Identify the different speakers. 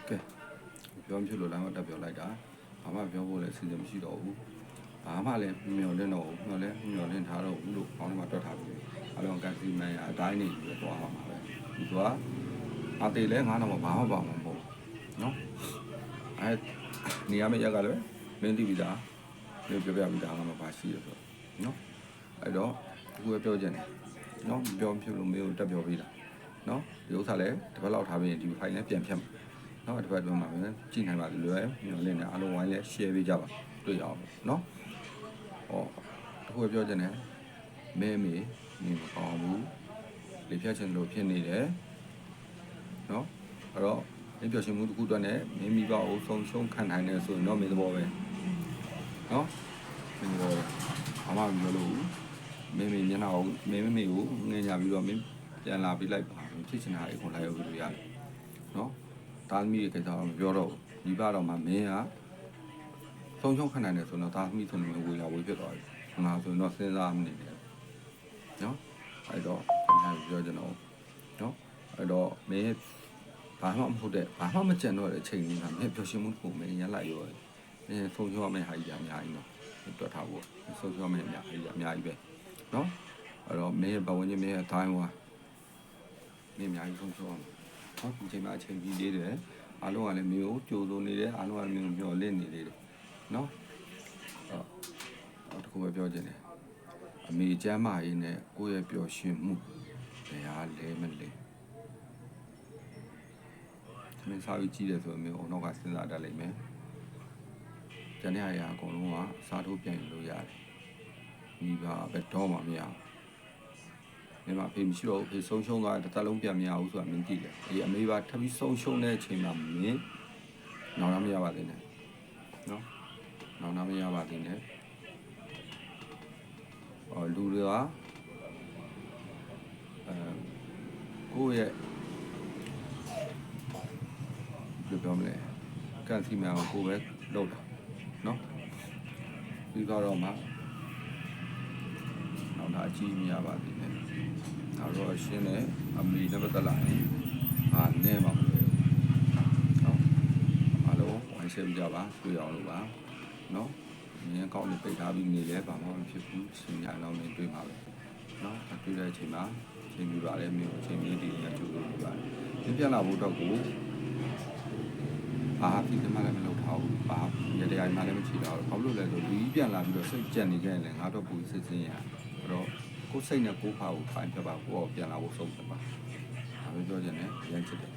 Speaker 1: ကဲပြောဖြစ်လို့လည်းတက်ပြောလိုက်တာဘာမှပြောဖို့လည်းအစီအစဉ်မရှိတော့ဘူးဘာမှလည်းမျောလင့်တော့ဘူးမျောလင့်ထားတော့ဘူးလို့ခေါင်းထဲမှာတွက်ထားပြီးအလုံးကန်စီမန်အတိုင်းနေပြီးတော့သွားမှာပဲသူကအသေးလဲငါတော့ဘာမှပါမှာမဟုတ်နော်အဲနေရာမရကလည်းမင်းသိပြီသားပြောပြပြီးသားငါမှပါရှိရဆိုနော်အဲ့တော့သူကပြောချင်တယ်နော်ပြောဖြစ်လို့မင်းကိုတက်ပြောပြီးတာနော်ဒီဥစ္စာလည်းတစ်ပတ်လောက်ထားပြီးရင်ဒီ file နဲ့ပြန်ဖြတ်မှာနော်တစ်ပတ်အတွင်းမှာပဲကြည့်နိုင်ပါလိမ့်လွယ်မျောလင့်နေအားလုံးဝိုင်းလဲ share ပေးကြပါတွေ့ရအောင်နော်ဟောတခုပြောချင်တယ်မဲမေနေမကောင်းဘူးလေဖြတ်ချင်လို့ဖြစ်နေတယ်နော်အဲ့တော့မင်းပြောရှင်မှုတစ်ခုအတွက်နဲ့မင်းမိဘကိုဆုံးရှုံးခံနိုင်တယ်ဆိုရင်တော့မင်းသဘောပဲနော်မင်းသဘောပဲဘာမှမပြောလို့မင်းမျက်နှာကိုမင်းမေကိုငင်ညာပြီးတော့မင်းပြန်လာပြီးလိုက်ပါဖြစ်ချင်တာအကုန်လိုက်လို့ရတယ်နော်တာသမီးတွေကိစ္စတော့မပြောတော့ဘူးမိဘတော်မှာမင်းကဆုံးရှုံးခံနိုင်တယ်ဆိုတော့တာသမီးဆိုနေဝေလာဝေဖြစ်သွားပြီငါဆိုတော့စဉ်းစားမနေနဲ့နော်အဲ့တော့ကျွန်တော်ပြောချင်တော့နော်အဲ့တော့မင်းဘာမှမဟုတ်တဲ့ဘာမှမကြံတော့တဲ့အချိန်လေးမှာမင်းပျော်ရွှင်မှုကိုမင်းရလိုက်ရောမင်းဆုံးရှုံးရမယ့်ဟာကြီးအများကြီးနော်တွက်ထားဖို့ဆုံးရှုံးရမယ့်အများကြီးပဲနော်အဲ့တော့မင်းရဲ့ပတ်ဝန်းကျင်မင်းရဲ့အတိုင်းဝါမင်းအများကြီးဆုံးရှုံးအောင်နော်ဒီချိန်မှာအချိန်ကြီးလေးတယ်အားလုံးကလည်းမျိုးကြိုးစိုးနေတယ်အားလုံးကမျိုးမျောလင့်နေသေးတယ်နော်တခုပဲပြောချင်တယ်အမေကျမ်းမာရေးနဲ့ကိုယ့်ရဲ့ပျော်ရွှင်မှုတရားလဲမလဲမင်းစားပြီးကြည့်တယ်ဆိုရင်မျိုးအနောက်ကစဉ်းစားတတ်လိမ့်မယ်ကျန်တဲ့အရာအကုန်လုံးကစားထိုးပြန်ယူလို့ရတယ်မိဘပဲတော့မှမရဘူးမင်းမဖေးမရှိတော့ဖေးဆုံးရှုံးသွားတစ်သက်လုံးပြန်မရဘူးဆိုတာမင်းသိတယ်အေးအမေပါထပ်ပြီးဆုံးရှုံးတဲ့အချိန်မှာမင်းနောက်တော့မရပါသေးနဲ့နော်နောက်တော့မရပါသေးနဲ့လူတွေကကိုယ့်ရဲ့ပြောမလဲကန်စီမန်ကိုပဲလုပ်တာနော်ပြီးတော့မှနောက်တော့အကြီးမရပါသေးနဲ့နောက်တော့ရှင်းတယ်အမေနဲ့ပတ်သက်လာရင်နဲ့မှာမလို့နော်အားလုံးဝိုင်းရှင်းပြကြပါတွေ့အောင်လို့ပါနော်ငင်းကောင်းနေပိတ်ထားပြီးနေလဲဘာမှမဖြစ်ဘူးစဉ်းညာတော့နေတွေ့မှာပဲနော်တွေ့တဲ့အချိန်မှာချိန်ပြပါလေမျိုးချိန်မျိုးတည်နေကြိုးလို့ပါဒီပြန်လာဖို့တော့ကိုဘာဖြစ်မှလည်းမလုပ်ထားဘူးဘာရတရားမှလည်းမချီတော့ဘူးဘာလို့လဲဆိုဒီပြန်လာပြီးတော့စိတ်ကြက်နေကြရင်လည်းငါတော့ပူစစ်စင်းရအဲ့တော့ကိုယ်စိတ်နဲ့ကိုယ်ဖာကိုဖိုင်ပြပါကိုပြန်လာဖို့ဆုံးတယ်ပါဒါပဲပြောချင်တယ်ရမ်းချစ်တယ်